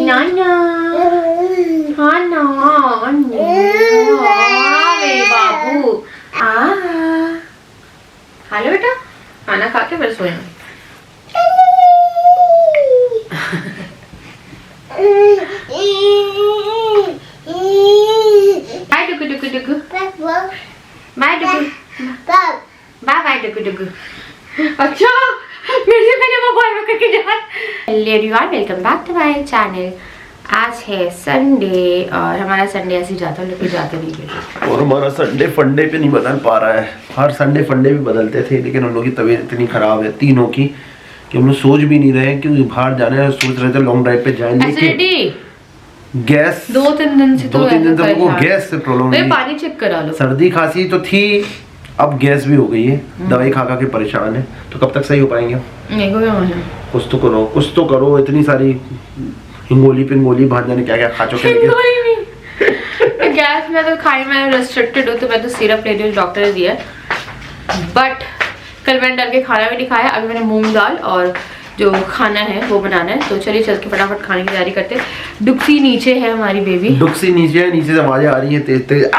नाना हाँ ना मेरे बाबू हेलो बेटा, खाना खा के फिर सोएंगे। बाय डुगु डुगु डुगु, बाय डुगु बाय डुगु डुगु। अच्छा मेरे से पहले वो बाय करके जा। Hello everyone, welcome back to my channel. आज है संडे और हमारा संडे ऐसे जाता है, लेकिन जाते नहीं है। और हमारा संडे फंडे पे नहीं बदल पा रहा है। हर संडे फंडे भी बदलते थे, लेकिन हम लोग की तबीयत इतनी खराब है तीनों की कि हम लोग सोच भी नहीं रहे क्योंकि बाहर जाने है। सोच रहे थे लॉन्ग ड्राइव पे जाएंगे। गैस 2-3 दिन से हमको गैस से प्रॉब्लम है। पानी चेक करा लो। सर्दी खांसी तो थी, अब गैस भी हो गई है। दवाई खा खा के परेशान है। तो कब तक सही हो पाएंगे? कुछ तो करो। इतनी सारी हिंगोली पिंगोली बाहर जाने क्या क्या खा चुके हैं। गैस में तो खाई मैं रेस्ट्रिक्टेड हूँ, तो मैं तो सिरप ले रही हूँ, डॉक्टर ने दिया। बट कल मैंने डर के खाना भी नहीं खाया। अभी मैंने मूंग दाल और जो खाना है वो बनाना है, तो चलिए चल के फटाफट खाने की तैयारी करते हैं। डुक्सी नीचे है, हमारी बेबी डुक्सी नीचे है। नीचे से आवाजें आ रही है तेज तेज।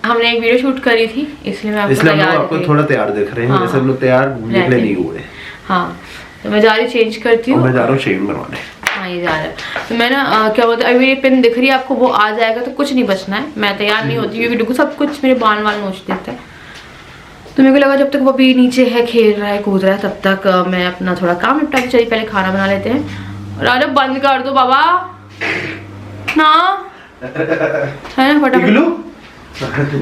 हमने एक वीडियो शूट करी थी, इसलिए मैं आपको थोड़ा तैयार दिख रहे हैं। जैसे हम लोग तैयार निकले नहीं हुए। हाँ, तो मैं जा रही चेंज करती हूँ। मैं जा रहा हूँ शेविंग करवाने। हाँ, ये जा रहा है। तो मैं ना क्या बोलते हैं, अभी मेरी पिन दिख रही है आपको, वो आ जाएगा तो कुछ नहीं बचना है। मैं तैयार नहीं होती क्योंकि डुगू सब कुछ मेरे बाल नोच देता है। तो मेरे को लगा जब तक वो अभी नीचे है, खेल रहा है, कूद रहा है, तब तक मैं अपना थोड़ा काम निपटा के चलिए पहले खाना बना लेते हैं। राजा बंद कर दो बाबा ना, है ना, फटाफट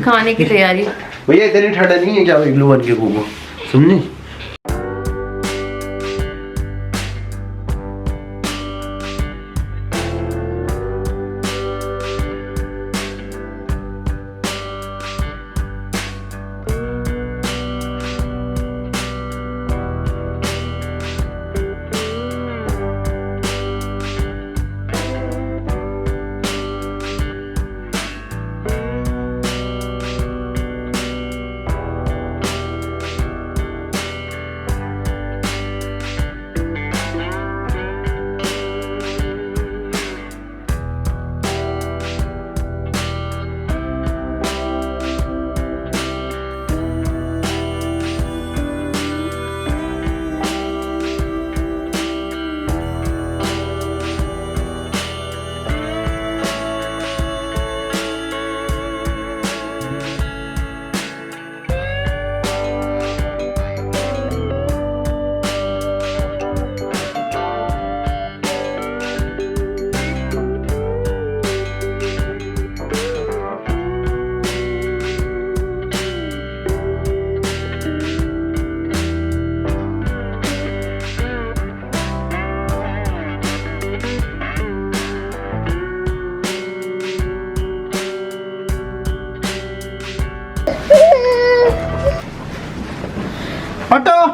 खाने की तैयारी। भैया इतनी ठंड नहीं है क्या इग्लू बन के घूमो, सुननी। हटो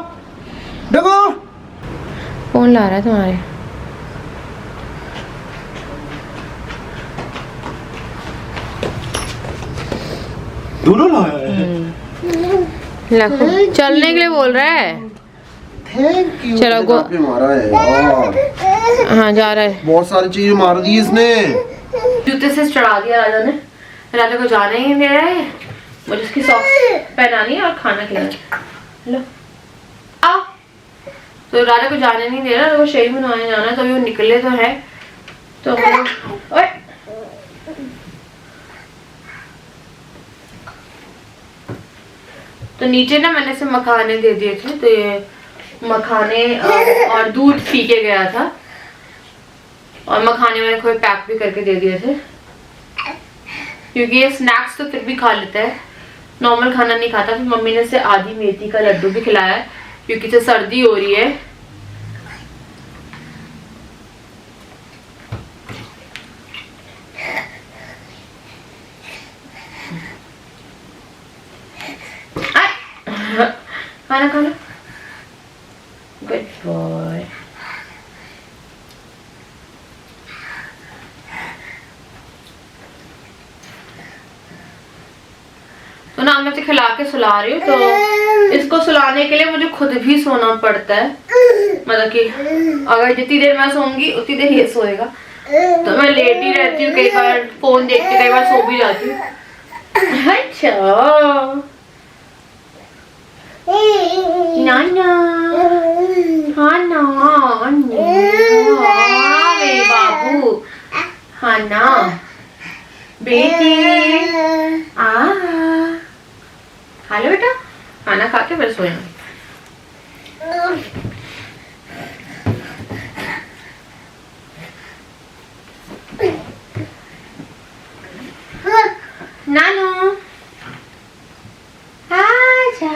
देखो, कौन ला रहा है तुम्हारे? दोनों लाया है। लखो चलने के लिए बोल रहा है। Thank you. चलो गो मारा है यार। हाँ, जा रहा है। बहुत सारी चीजें मार दी इसने। जूते से चढ़ा दिया राजा ने। राजा को जाना ही दे रहा है, मुझे उसकी सॉक्स पहनानी है और खाना खिलाना है। लो आओ। तो राजा को जाने नहीं दे रहा, तो वो शेविंग बनवाने जाना है, तो अभी वो निकले तो है। तो ओए तो नीचे ना मैंने से मखाने दे दिए थे, तो ये मखाने और दूध पी के गया था, और मखाने मैंने कोई पैक भी करके दे दिए थे, क्योंकि ये स्नैक्स तो फिर भी खा लेता है, नॉर्मल खाना नहीं खाता। फिर मम्मी ने से आधी मेथी का लड्डू भी खिलाया है, क्योंकि तो सर्दी हो रही है। खाना खा लो, गुड बॉय। तो ना मैं खिला के सुला रही हूँ, तो इसको सुलाने के लिए मुझे खुद भी सोना पड़ता है। मतलब कि अगर जितनी देर मैं सोऊंगी उतनी देर ये सोएगा, तो मैं लेट ही रहती हूँ, कई बार फोन देखती, कई बार सो भी जाती हूँ। अच्छा नाना, हाँ ना, मेरे बाबू, हाँ ना बेटी, खा लो बेटा, खाना खा के फिर सोएंगे। नानू आजा,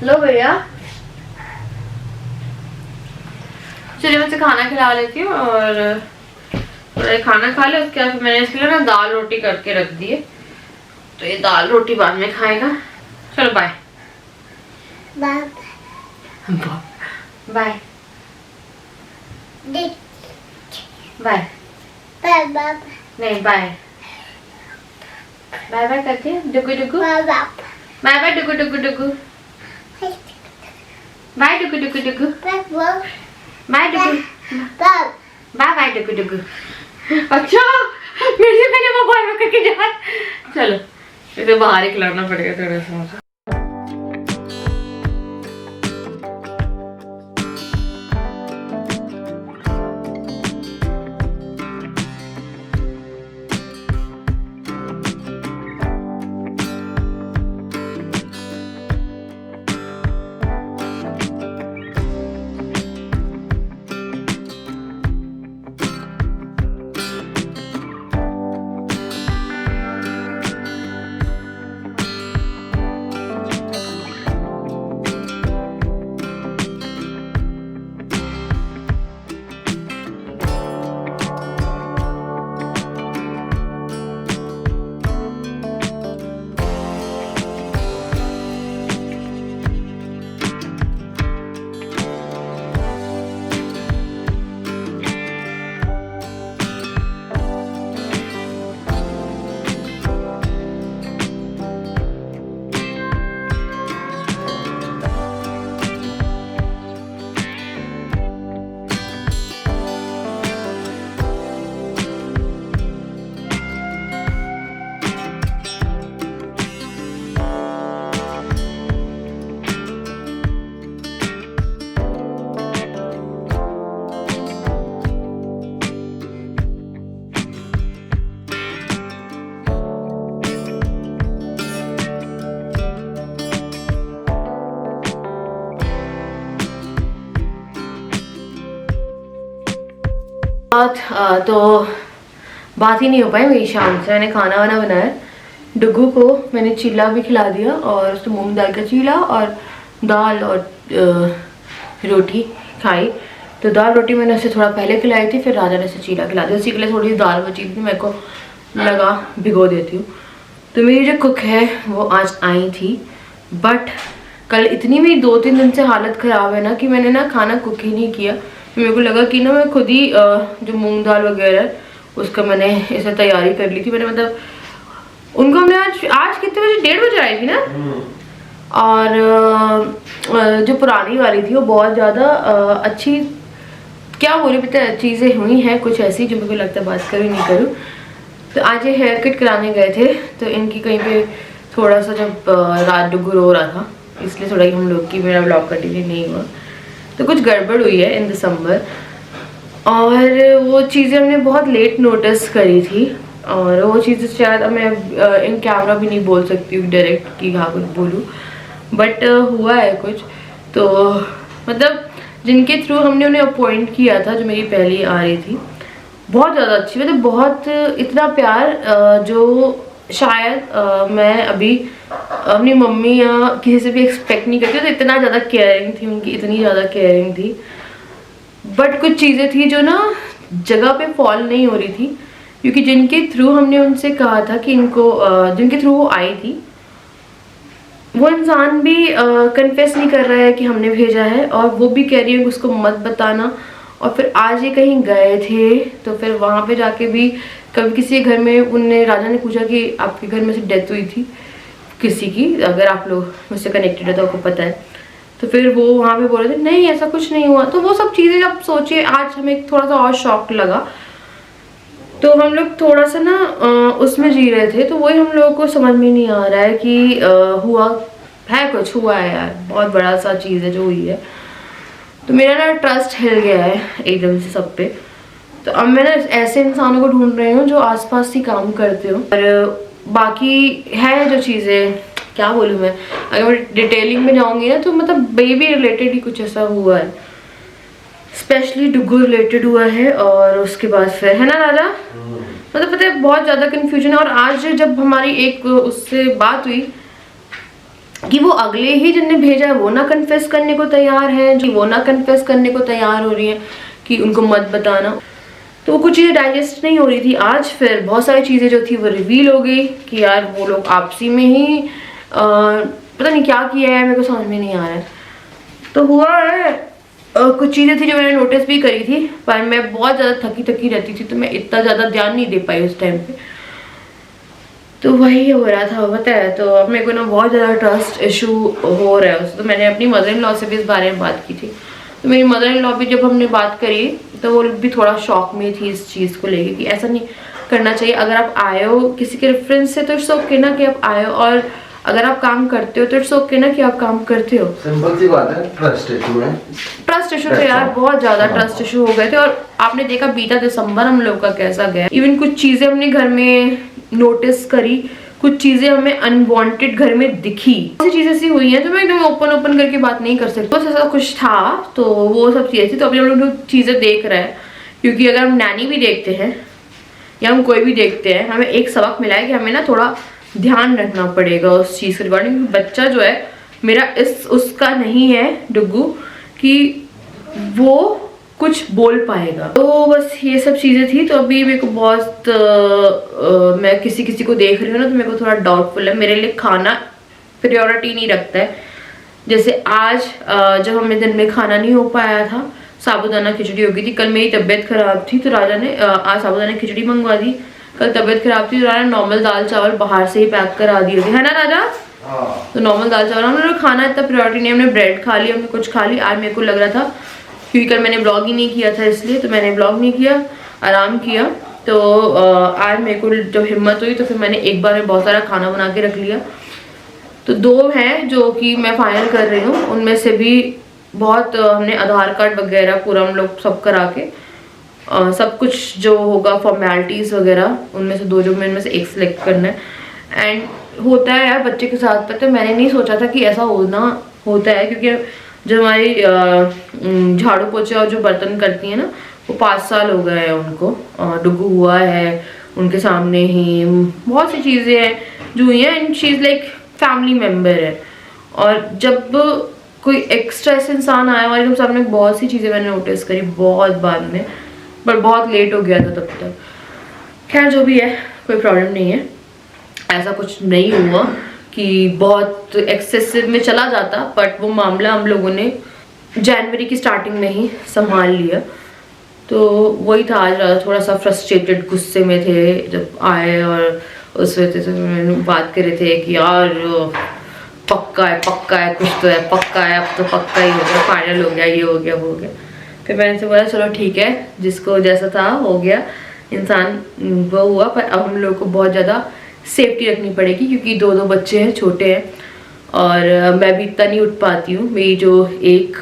लो भैया। चलिए मैं इसे खाना खिला लेती हूँ और खाना खा ले, उसके बाद मैंने इसके लिए ना दाल रोटी करके रख दी है, तो ये दाल रोटी बाद में खाएगा। चलो bye bye bye bye bye, नहीं बाय बाय बाय करते हैं, डुगु डुगु बाय बाय, डुगु डुगु डुगु बाय, डुगु डुगु डुगु बाय, डुगु बाय बाय, डुगु डुगु। अच्छा मेरे से पहले वो बाय बाय करके जा। चलो इसे बाहर ही खिलाना पड़ेगा थोड़ा सा। तो बात ही नहीं हो पाई मेरी शाम से। मैंने खाना वाना बनाया, डुगू को मैंने चीला भी खिला दिया और उसको मूंग दाल का चीला और दाल और रोटी खाई। तो दाल रोटी मैंने उसे थोड़ा पहले खिलाई थी, फिर राजा ने उसे चीला खिला दिया। उसी के लिए थोड़ी सी दाल बची थी, मेरे को लगा भिगो देती हूँ। तो मेरी जो कुक है वो आज आई थी, बट कल इतनी मेरी 2-3 दिन से हालत ख़राब है ना कि मैंने ना खाना कुक ही नहीं किया। मेरे को लगा कि ना मैं खुद ही जो मूंग दाल वगैरह उसका मैंने ऐसे तैयारी कर ली थी। मैंने मतलब उनको हमने आज कितने बजे 1:30 बजे आई थी ना, और जो पुरानी वाली थी वो बहुत ज़्यादा अच्छी, क्या बोले पता चीज़ें हुई हैं कुछ ऐसी जो मेरे को लगता है बात करूँ नहीं करूँ। तो आज ये हेयर कट कराने गए थे, तो इनकी कहीं पे थोड़ा सा जब रात डुगू रो रहा था, इसलिए थोड़ा ही हम लोग की मेरा ब्लॉग कंटिन्यू नहीं हुआ। तो कुछ गड़बड़ हुई है इन दिसंबर, और वो चीज़ें हमने बहुत लेट नोटिस करी थी। और वो चीज़ें शायद मैं इन कैमरा भी नहीं बोल सकती हूँ डायरेक्ट कि हाँ कुछ बोलूँ, बट हुआ है कुछ। तो मतलब जिनके थ्रू हमने उन्हें अपॉइंट किया था, जो मेरी पहली आ रही थी, बहुत ज़्यादा अच्छी, मतलब बहुत इतना प्यार जो शायद मैं अभी अपनी मम्मी या किसी से भी एक्सपेक्ट नहीं करती। तो इतना ज़्यादा केयरिंग थी उनकी, इतनी ज़्यादा केयरिंग थी। बट कुछ चीज़ें थी जो ना जगह पे फॉल नहीं हो रही थी, क्योंकि जिनके थ्रू हमने उनसे कहा था कि इनको जिनके थ्रू वो आई थी वो इंसान भी कन्फेस नहीं कर रहा है कि हमने भेजा है, और वो भी कह रही है कि उसको मत बताना। और फिर आज ये कहीं गए थे तो फिर वहाँ पे जाके भी कभी किसी घर में उनने राजा ने पूछा कि आपके घर में से डेथ हुई थी किसी की, अगर आप लोग मुझसे कनेक्टेड है तो आपको पता है। तो फिर वो वहाँ पे बोल रहे थे नहीं ऐसा कुछ नहीं हुआ। तो वो सब चीज़ें जब सोचिए, आज हमें थोड़ा सा और शॉक लगा। तो हम लोग थोड़ा सा ना उसमें जी रहे थे, तो वही हम लोगों को समझ में नहीं आ रहा है कि हुआ है कुछ, हुआ है यार, बहुत बड़ा सा चीज़ है जो हुई है। तो मेरा ना ट्रस्ट हिल गया है एकदम से सब पे। तो अब मैं ना ऐसे इंसानों को ढूंढ रही हूँ जो आसपास ही काम करते हो। और बाकी है जो चीज़ें, क्या बोलूँ मैं, अगर मैं डिटेलिंग में जाऊँगी ना तो मतलब बेबी रिलेटेड ही कुछ ऐसा हुआ है, स्पेशली डुगू रिलेटेड हुआ है। और उसके बाद फिर है ना राजा, मतलब पता है बहुत ज़्यादा कन्फ्यूजन है। और आज जब हमारी एक उससे बात हुई कि वो अगले ही जिनने भेजा है वो ना कन्फेस करने को तैयार है, जी वो ना कन्फेस करने को तैयार हो रही है कि उनको मत बताना, तो वो कुछ चीज़ें डाइजेस्ट नहीं हो रही थी। आज फिर बहुत सारी चीज़ें जो थी वो रिवील हो गई कि यार वो लोग आपसी में ही पता नहीं क्या किया है, मेरे को समझ में नहीं आ रहा है। तो हुआ है कुछ चीज़ें थी जो मैंने नोटिस भी करी थी, पर मैं बहुत ज़्यादा थकी रहती थी तो मैं इतना ज़्यादा ध्यान नहीं दे पाई उस टाइम पे। तो वही हो रहा था पता है। तो अब मेरे को ना बहुत ज़्यादा ट्रस्ट इशू हो रहा है उससे। तो मैंने अपनी मदर इन लॉ से भी इस बारे में बात की थी। तो मेरी मदर इन लॉ भी जब हमने बात करी तो वो भी थोड़ा शॉक में थी इस चीज़ को लेके कि ऐसा नहीं करना चाहिए। अगर आप आए हो किसी के रेफरेंस से तो इट्स ओके ना कि आप आए हो, और अगर आप काम करते हो तो इट्स ओके ना कि आप काम करते हो। सिंपल सी बात है, ट्रस्ट इशू है। ट्रस्ट इशू थे यार, बहुत ज्यादा ट्रस्ट इशू हो गए थे। और आपने देखा बीता दिसंबर हम लोग का कैसा गया। इवन कुछ चीजें हमने घर में नोटिस करी, कुछ चीजें हमें अनवांटेड घर में दिखी, ऐसी चीजें ऐसी हुई हैं जो मैं एकदम ओपन करके बात नहीं कर सकती। बस ऐसा कुछ था तो वो सब चीजें थी। तो अभी हम लोग चीजें देख रहे हैं, क्योंकि अगर हम नैनी भी देखते हैं या हम कोई भी देखते हैं, हमें एक सबक मिला है कि हमें ना थोड़ा ध्यान रखना पड़ेगा उस चीज़ के रिगार्डिंग। बच्चा जो है मेरा उसका नहीं है डुगू कि वो कुछ बोल पाएगा। तो बस ये सब चीज़ें थी। तो अभी मेरे को बहुत मैं किसी को देख रही हूँ ना तो मेरे को थोड़ा डाउटफुल है। मेरे लिए खाना प्रायोरिटी नहीं रखता है। जैसे आज जब हमें दिन में खाना नहीं हो पाया था, साबूदाना खिचड़ी हो गई थी। कल मेरी तबीयत खराब थी तो राजा ने आज साबूदाना खिचड़ी मंगवा दी। कल तबीयत खराब थी तो राजा ने नॉर्मल दाल चावल बाहर से ही पैक करा दिए थे, है ना राजा? तो नॉर्मल दाल चावल हमने खाना इतना प्रायोरिटी नहीं, हमने ब्रेड खा लिया, हमने कुछ खा लिया। आज मेरे को लग रहा था क्योंकि कल मैंने ब्लॉग ही नहीं किया था इसलिए, तो मैंने ब्लॉग नहीं किया, आराम किया। तो आज मेरे को जब हिम्मत हुई तो फिर मैंने एक बार में बहुत सारा खाना बना के रख लिया। तो 2 हैं जो कि मैं फाइनल कर रही हूँ, उनमें से भी बहुत हमने आधार कार्ड वगैरह पूरा हम लोग सब करा के सब कुछ जो होगा फॉर्मेलिटीज़ वगैरह, उनमें से 2 जो मैं इनमें से एक सिलेक्ट करना है। एंड होता है यार बच्चे के साथ, पता है मैंने नहीं सोचा था कि ऐसा होता है, क्योंकि जो हमारी झाड़ू पोछे और जो बर्तन करती हैं ना वो 5 साल हो गए हैं उनको, डुगू हुआ है उनके सामने ही। बहुत सी चीज़ें हैं जो हुई हैं and she is like family member है। और जब कोई एक्स्ट्रा ऐसे इंसान आया हमारे सामने, बहुत सी चीज़ें मैंने नोटिस करी बहुत बाद में, पर बहुत लेट हो गया था तब तक। खैर जो भी है कोई प्रॉब्लम नहीं है, ऐसा कुछ नहीं हुआ कि बहुत एक्सेसिव में चला जाता, बट वो मामला हम लोगों ने जनवरी की स्टार्टिंग में ही संभाल लिया। तो वही था, आज थोड़ा सा फ्रस्ट्रेटेड गुस्से में थे जब आए, और उस वजह से मैंने बात कर रहे थे कि यार पक्का है कुछ तो है, पक्का है, अब तो पक्का ही हो गया, फाइनल हो गया, ये हो गया वो हो गया। फिर मैंने से बोला चलो ठीक है, जिसको जैसा था हो गया, इंसान वो हुआ। पर अब हम लोग को बहुत ज़्यादा सेफ्टी रखनी पड़ेगी क्योंकि 2 बच्चे हैं, छोटे हैं, और मैं भी इतना नहीं उठ पाती हूँ। मेरी जो एक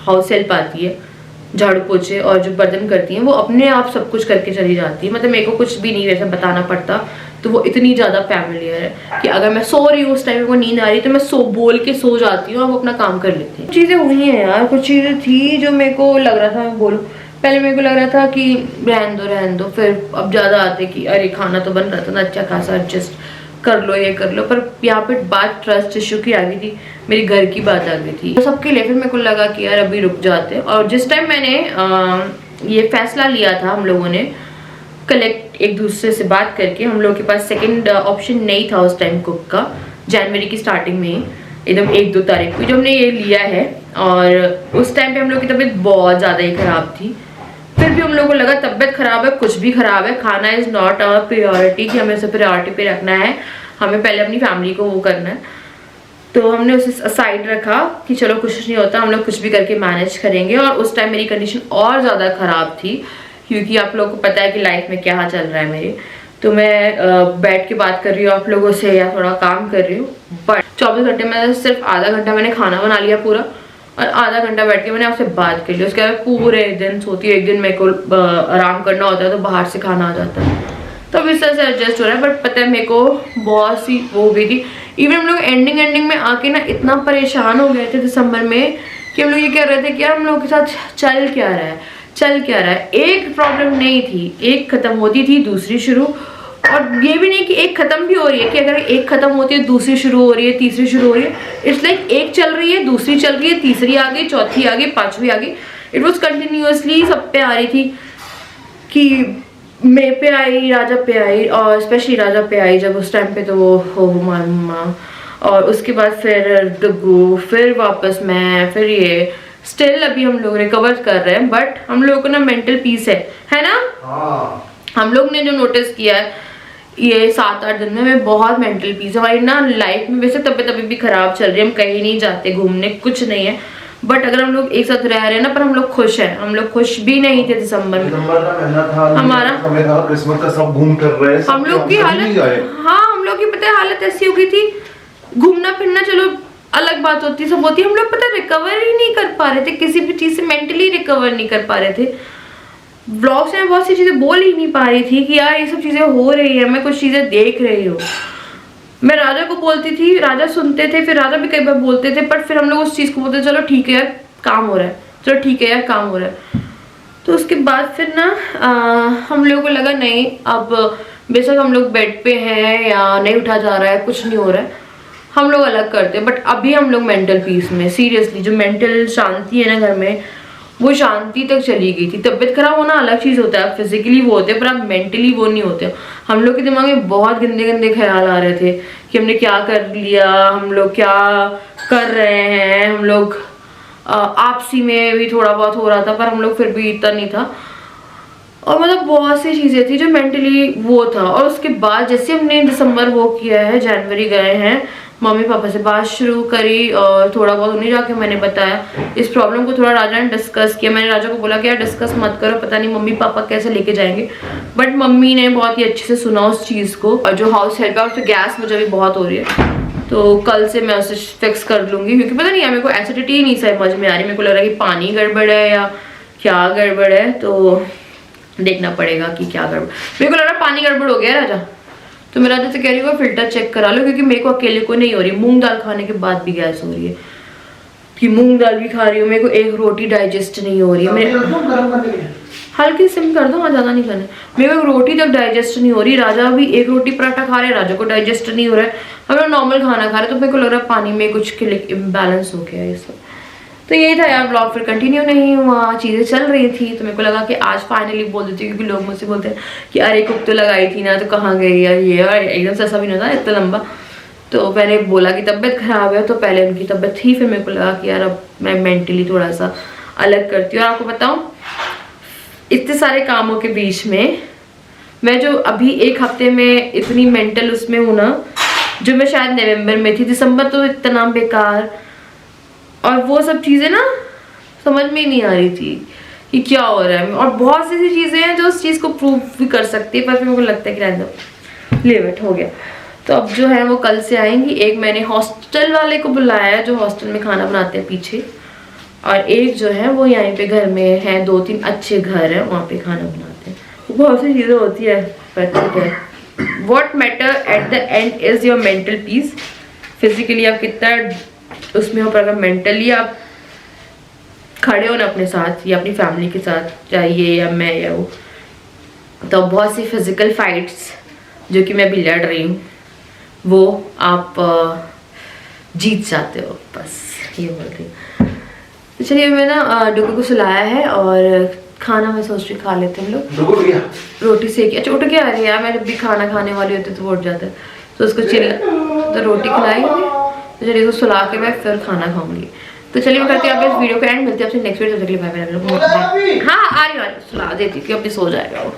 हाउस हेल्प आती है झाड़ू पोछे और जो बर्तन करती हैं वो अपने आप सब कुछ करके चली जाती है, मतलब मेरे को कुछ भी नहीं वैसे बताना पड़ता। तो वो इतनी ज़्यादा फैमिलियर है कि अगर मैं सो रही हूँ उस टाइम को नींद आ रही तो मैं बोल के सो जाती हूँ और वो अपना काम कर लेती है। चीज़ें हुई हैं यार, कुछ चीज़ें थी जो मेरे को लग रहा था मैं बोलूँ, पहले मेरे को लग रहा था कि रहन दो, फिर अब ज़्यादा आते कि अरे खाना तो बन रहा था ना अच्छा खासा, एडजस्ट कर लो ये कर लो। पर यहाँ पे बात ट्रस्ट इशू की आ गई थी, मेरी घर की बात आ गई थी, तो सबके लिए फिर मेरे को लगा कि यार अभी रुक जाते हैं। और जिस टाइम मैंने ये फैसला लिया था हम लोगों ने कलेक्ट एक दूसरे से बात करके। हम लोगों के पास सेकंड ऑप्शन नहीं था उस टाइम कुक का, जनवरी की स्टार्टिंग में ही एकदम 1-2 तारीख को जो हमने ये लिया है। और उस टाइम पे हम लोग की तबीयत बहुत ज़्यादा ही ख़राब थी। फिर भी हम लोगों को लगा तबीयत ख़राब है, कुछ भी ख़राब है, खाना इज़ नॉट अवर प्रायोरिटी कि हमें उसे प्रायोरिटी पे रखना है, हमें पहले अपनी फैमिली को वो करना है। तो हमने उसे साइड रखा कि चलो कुछ नहीं होता, हम लोग कुछ भी करके मैनेज करेंगे। और उस टाइम मेरी कंडीशन और ज़्यादा ख़राब थी क्योंकि आप लोगों को पता है कि लाइफ में क्या चल रहा है मेरे। तो मैं बैठ के बात कर रही हूँ आप लोगों से या थोड़ा काम कर रही हूँ, बट 24 घंटे में सिर्फ आधा घंटा मैंने खाना बना लिया पूरा, और आधा घंटा बैठ के मैंने आपसे बात कर ली। उसके बाद पूरे दिन सोती हूँ। एक दिन मेरे को आराम करना होता है तो बाहर से खाना आ जाता है, तो इस तरह से एडजस्ट हो रहा है। बट पता है मेरे को बहुत सी वो भी थी। इवन हम लोग एंडिंग में आके ना इतना परेशान हो गए थे दिसंबर में कि हम लोग ये कह रहे थे कि यार हम लोग के साथ चल क्या रहा है। एक प्रॉब्लम नहीं थी, एक खत्म होती थी दूसरी शुरू। और ये भी नहीं कि एक खत्म भी हो रही है, कि अगर एक खत्म होती है दूसरी शुरू हो रही है, तीसरी शुरू हो रही है। इट्स लाइक एक चल रही है, दूसरी चल रही है, तीसरी आ गई, चौथी आ गई, पांचवी आ गई। इट वॉज कंटिन्यूअसली सब पे आ रही थी कि मैं पे आई, राजा पे आई, और स्पेशली राजा पे आई जब उस टाइम पे तो वो हो मम्मा, और उसके बाद फिर डुगू, फिर वापस मैं, फिर ये। स्टिल अभी हम लोग रिकवर कर रहे हैं, बट हम लोगों को ना मेंटल पीस है ना। हम लोग ने जो नोटिस किया है ये 7-8 दिन में हमें बहुत मेंटल पीस है। हमारी ना लाइफ में वैसे तबीयत अभी भी खराब चल रही है, हम कहीं नहीं जाते घूमने, कुछ नहीं है, बट अगर हम लोग एक साथ रह रहे हैं ना, पर हम लोग खुश हैं। हम लोग खुश भी नहीं थे दिसंबर में, हमारा क्रिसमस का सब घूम कर रहे हैं, हम लोग की हालत, हाँ हम लोग की पता है हालत ऐसी हो गई थी। घूमना फिरना चलो अलग बात होती, सब होती, हम लोग पता रिकवर ही नहीं कर पा रहे थे किसी भी चीज से, मेंटली रिकवर नहीं कर पा रहे थे। ब्लॉग्स में बहुत सी चीजें बोल ही नहीं पा रही थी कि यार ये सब चीजें हो रही है, मैं कुछ चीजें देख रही हूँ। मैं राजा को बोलती थी, राजा सुनते थे, फिर राजा भी कई बार बोलते थे, पर फिर हम लोग उस चीज को बोलते चलो ठीक है यार काम हो रहा है, चलो ठीक है यार काम हो रहा है। तो उसके बाद फिर ना हम लोगों को लगा नहीं, अब बेशक हम लोग बेड पे हैं या नहीं उठा जा रहा है, कुछ नहीं हो रहा है, हम लोग अलग करते हैं। बट अभी हम लोग मेंटल पीस में, सीरियसली जो मेंटल शांति है ना घर में, वो शांति तक चली गई थी। तबीयत खराब होना अलग चीज होता है, फिजिकली वो होते हैं, पर आप मेंटली वो नहीं होते। हम लोग के दिमाग में बहुत गंदे गंदे ख्याल आ रहे थे कि हमने क्या कर लिया, हम लोग क्या कर रहे हैं, हम लोग आपसी में भी थोड़ा बहुत हो रहा था, पर हम लोग फिर भी इतना नहीं था। और मतलब बहुत सी चीजें थी जो मेंटली वो था। और उसके बाद जैसे हमने दिसंबर वो किया है, जनवरी गए हैं, मम्मी पापा से बात शुरू करी और थोड़ा बहुत उन्हें जाके मैंने बताया इस प्रॉब्लम को, थोड़ा राजा ने डिस्कस किया। मैंने राजा को बोला कि यार डिस्कस मत करो, पता नहीं मम्मी पापा कैसे लेके जाएंगे, बट मम्मी ने बहुत ही अच्छे से सुना उस चीज़ को। और जो हाउस हेल्प है, उससे गैस मुझे भी बहुत हो रही है, तो कल से मैं उसे फिक्स कर लूँगी, क्योंकि पता नहीं है मेरे को एसिडिटी ही नहीं समझ में आ रही। मेरे को लग रहा है कि पानी गड़बड़ है या क्या गड़बड़ है, तो देखना पड़ेगा कि क्या गड़बड़। मेरे को लग रहा है पानी गड़बड़ हो गया राजा, तो मैं राजा से कह रही हूँ फिल्टर चेक करा लो, क्योंकि मेरे को अकेले को नहीं हो रही। मूंग दाल खाने के बाद भी गैस हो रही है, कि मूंग दाल भी खा रही हूँ, मेरे को एक रोटी डाइजेस्ट नहीं हो रही है। हल्की सिम कर दो, हाँ ज्यादा नहीं खाने। मेरे को रोटी तक डाइजेस्ट नहीं हो रही। राजा भी एक रोटी पराठा खा रहे हैं, राजा को डाइजेस्ट नहीं हो रहा है, हम लोग नॉर्मल खाना खा रहे हैं, तो मेरे को लग रहा है पानी में कुछ के लिए इम्बैलेंस हो गया ये सब। तो यही था यार, ब्लॉग फिर कंटिन्यू नहीं हुआ, चीज़ें चल रही थी, तो मेरे को लगा कि आज फाइनली बोल देती हूँ, क्योंकि लोग मुझसे बोलते हैं कि अरे कुक तो लगाई थी ना, तो कहाँ गई यार ये, और एकदम से ऐसा भी नहीं था इतना लंबा। तो मैंने बोला कि तबीयत खराब है, तो पहले उनकी तबीयत थी, फिर मेरे को लगा कि यार अब मैं मेंटली थोड़ा सा अलग करती हूँ। और आपको बताऊँ इतने सारे कामों के बीच में मैं जो अभी एक हफ्ते में इतनी मेंटल उसमें हूँ ना, जो मैं शायद नवंबर में थी, दिसंबर तो इतना बेकार, और वो सब चीज़ें ना समझ में ही नहीं आ रही थी कि क्या हो रहा है। और बहुत सी ऐसी चीज़ें हैं जो उस चीज़ को प्रूव भी कर सकती है, पर फिर मेरे को लगता है कि रैंडम लिमिट हो गया। तो अब जो है वो कल से आएंगी। एक मैंने हॉस्टल वाले को बुलाया है जो हॉस्टल में खाना बनाते हैं पीछे, और एक जो है वो यहाँ पे घर में है, 2-3 अच्छे घर हैं वहाँ पे खाना बनाते हैं। बहुत सी चीज़ें होती है, पर ठीक है। What matter at the end is your mental peace. Physically आप कितना उसमें हो, पर अगर मेंटली आप खड़े हो ना अपने साथ या अपनी फैमिली के साथ, चाहे ये या मैं या वो, तो बहुत सी फिजिकल फाइट्स जो कि मैं भी लड़ रही हूँ वो आप जीत जाते हो, बस ये बोल रही हूँ। तो चलिए मैं ना डुगू को सुलाया है और खाना मैं सोच रही खा लेते हम लोग। रुको भैया, रोटी सेकी। अच्छा उठ गया? अरे यार मैं जब भी खाना खाने वाली होती तो वो उठ जाता है, तो उसको तो रोटी खिलाएंगे, तो चलिए उसको सुला के मैं फिर खाना खाऊंगी। तो चलिए मैं करती हूँ आप इस वीडियो को एंड, मिलती है आपसे नेक्स्ट वीडियो। Bye bye. हाँ आ रही सुला देती हूँ कि अपनी सो जाएगा वो।